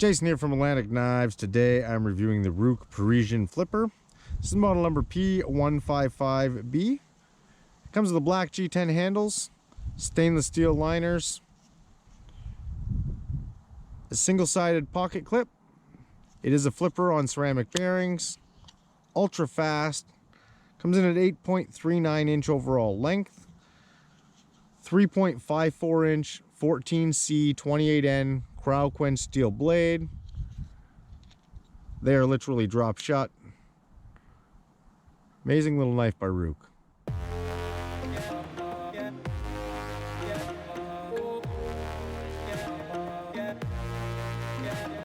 Jason here from Atlantic Knives. Today I'm reviewing the Ruike Parisian Flipper. This is model number P155-B. It comes with the black G10 handles, stainless steel liners, a single-sided pocket clip. It is a flipper on ceramic bearings, ultra fast, comes in at 8.39 inch overall length, 3.54 inch 14C 28N crowd quench steel blade. They are literally drop shut. Amazing little knife by Ruike.